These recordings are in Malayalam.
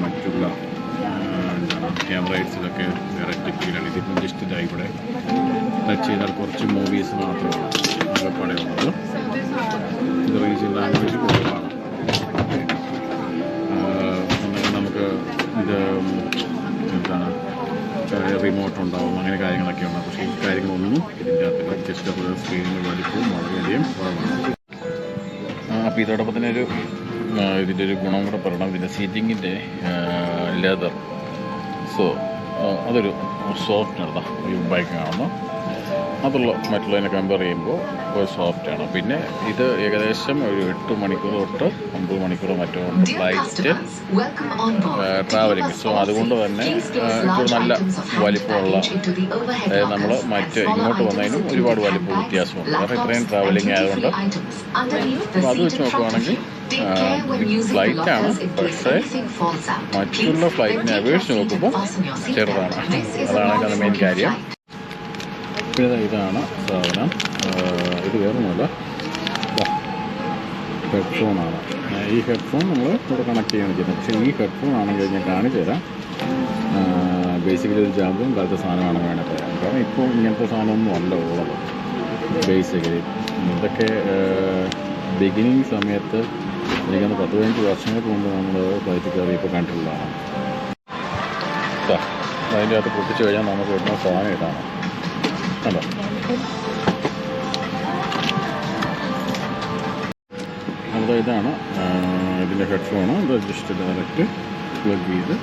മറ്റുള്ള ക്യാമറൈറ്റ്സിലൊക്കെ വേറെ ടെക്നിക്കലാണ്. ഇതിപ്പം ജസ്റ്റ് ഇതായി ഇവിടെ ടച്ച് ചെയ്താൽ കുറച്ച് മൂവീസ് മാത്രമാണ് ആകെപ്പാടെ ഉള്ളത്. ഇത് റീജിയൻ ലാംഗ്വേജ് കൂടുതലാണ്. നമുക്ക് ഇത് എന്താണ് റിമോട്ട് ഉണ്ടാവും, അങ്ങനെ കാര്യങ്ങളൊക്കെ ഉണ്ട്. പക്ഷേ ഈ കാര്യങ്ങളൊന്നും ഇതിൻ്റെ അകത്ത് ജസ്റ്റ് അത് സ്ക്രീനിൻ്റെ വലിപ്പവും വളരെയധികം കുറവാണ്. അപ്പോൾ ഇതോടൊപ്പം തന്നെ ഇതിൻ്റെ ഒരു ഗുണം കൂടെ പറയണം. ഇതിൻ്റെ സീറ്റിങ്ങിൻ്റെ ലെതർ, സോ അതൊരു സോഫ്റ്റാണ് ഈ ബൈക്ക് കാണുമ്പോൾ. മറ്റുള്ളതിനെ കമ്പയർ ചെയ്യുമ്പോൾ ഒരു സോഫ്റ്റാണ്. പിന്നെ ഇത് ഏകദേശം ഒരു 8 മണിക്കൂർ തൊട്ട് 9 മണിക്കൂർ മറ്റോ ഫ്ലൈറ്റ് ട്രാവലിംഗ്. സോ അതുകൊണ്ട് തന്നെ ഇപ്പോൾ നല്ല വലിപ്പമുള്ള, അതായത് നമ്മൾ ഇങ്ങോട്ട് വന്നതിനും ഒരുപാട് വലിപ്പ വ്യത്യാസമുണ്ട്. കാരണം ഇത്രയും ട്രാവലിംഗ് ആയതുകൊണ്ട് അപ്പോൾ അത് വെച്ച് നോക്കുകയാണെങ്കിൽ ഫ്ലൈറ്റാണ്. പക്ഷേ മറ്റുള്ള ഫ്ലൈറ്റിനെ അപേക്ഷിച്ച് നോക്കുമ്പോൾ ചെറുതാണ്. അതാണ് അതിൻ്റെ മെയിൻ കാര്യം. പിന്നെ ഇതാണ് സാധനം. ഇത് വേറൊന്നുമല്ല, ഹെഡ്ഫോണാണ്. ഈ ഹെഡ്ഫോൺ നമ്മൾ ഇവിടെ കണക്ട് ചെയ്യാണ് ചെയ്യുന്നത്. പക്ഷേ ഈ ഹെഡ്ഫോൺ ആണെങ്കിൽ ഞാൻ കാണിച്ചു തരാം. ബേസിക്കലി ഒരു ജാമ്പും കാലത്തെ സാധനമാണെന്ന് വേണേൽ പറയാം. കാരണം ഇപ്പോൾ ഇങ്ങനത്തെ സാധനമൊന്നും അല്ല ഉള്ളത്. ബേസിക്കലി ഇതൊക്കെ ബിഗിനിങ് സമയത്ത് എനിക്കൊന്ന് 10-15 വർഷങ്ങൾക്ക് മുമ്പ് നമ്മൾ ഫ്ലൈറ്റ് കയറിയപ്പോൾ കണ്ടിട്ടുള്ളതാണ്. അതിൻ്റെ അകത്ത് പൊട്ടിച്ച് കഴിഞ്ഞാൽ നമുക്ക് വരുന്ന സാധനം ഇതാണ്. അല്ല, അപ്പോൾ ഇതാണ് ഇതിൻ്റെ ഹെഡ്ഫോണ്. ഇത് ജസ്റ്റ് ഡയറക്റ്റ് പ്ലഗ് ചെയ്ത്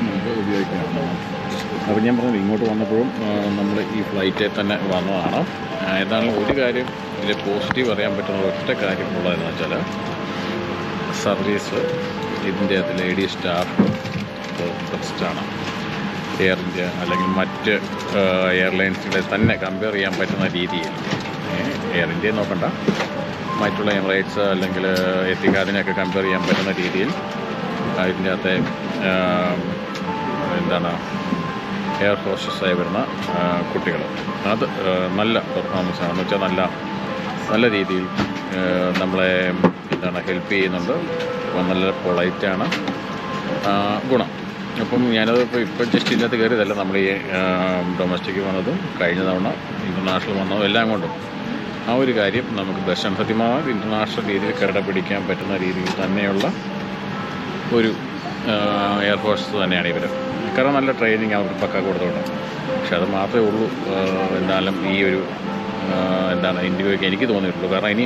നമുക്ക് ഉപയോഗിക്കാവുന്നതാണ്. അപ്പോൾ ഞാൻ പറഞ്ഞത് ഇങ്ങോട്ട് വന്നപ്പോഴും നമ്മൾ ഈ ഫ്ലൈറ്റിൽ തന്നെ വന്നതാണ്. ഏതാണ് ഒരു കാര്യം ഇതിൽ പോസിറ്റീവ് അറിയാൻ പറ്റുന്ന ഒറ്റ കാര്യമുള്ളതെന്ന് വെച്ചാൽ സർവീസ്. ഇതിൻ്റെ അകത്ത് ലേഡി സ്റ്റാഫ് ബെസ്റ്റാണ്. എയർ ഇന്ത്യ അല്ലെങ്കിൽ മറ്റ് എയർലൈൻസിൻ്റെ തന്നെ കമ്പയർ ചെയ്യാൻ പറ്റുന്ന രീതിയിൽ, എയർ ഇന്ത്യയെ നോക്കണ്ട, മറ്റുള്ള എമിറേറ്റ്സ് അല്ലെങ്കിൽ എത്തിഹാദിനെയൊക്കെ കമ്പയർ ചെയ്യാൻ പറ്റുന്ന രീതിയിൽ ഇതിൻ്റെ അകത്തെ എന്താണ് എയർ ഹോസ്റ്റസായി വരുന്ന കുട്ടികൾ അത് നല്ല പെർഫോമൻസ് ആണെന്ന് വെച്ചാൽ നല്ല രീതിയിൽ നമ്മളെ ഹെൽപ്പ് ചെയ്യുന്നുണ്ട്. നല്ല പൊളൈറ്റാണ് ഗുണം. അപ്പം ഞാനത് ഇപ്പോൾ ജസ്റ്റ് ഇതിനകത്ത് കയറിയതല്ല, നമ്മൾ ഈ ഡൊമസ്റ്റിക് വന്നതും കഴിഞ്ഞ തവണ ഇൻ്റർനാഷണൽ വന്നതും എല്ലാം കൊണ്ടും ആ ഒരു കാര്യം നമുക്ക് ദർശനം സത്യമായി ഇൻ്റർനാഷണൽ രീതിയിൽ കിടപിടിക്കാൻ പറ്റുന്ന രീതിയിൽ തന്നെയുള്ള ഒരു എയർഫോഴ്സ് തന്നെയാണ് ഇവർ. കാരണം നല്ല ട്രെയിനിങ് അവർക്ക് പക്ക കൊടുത്തോണ്ട്. പക്ഷെ അത് മാത്രമേ ഉള്ളൂ എന്നാലും ഈ ഒരു ഇന്ത്യക്ക് എനിക്ക് തോന്നിയിട്ടുള്ളൂ. കാരണം ഇനി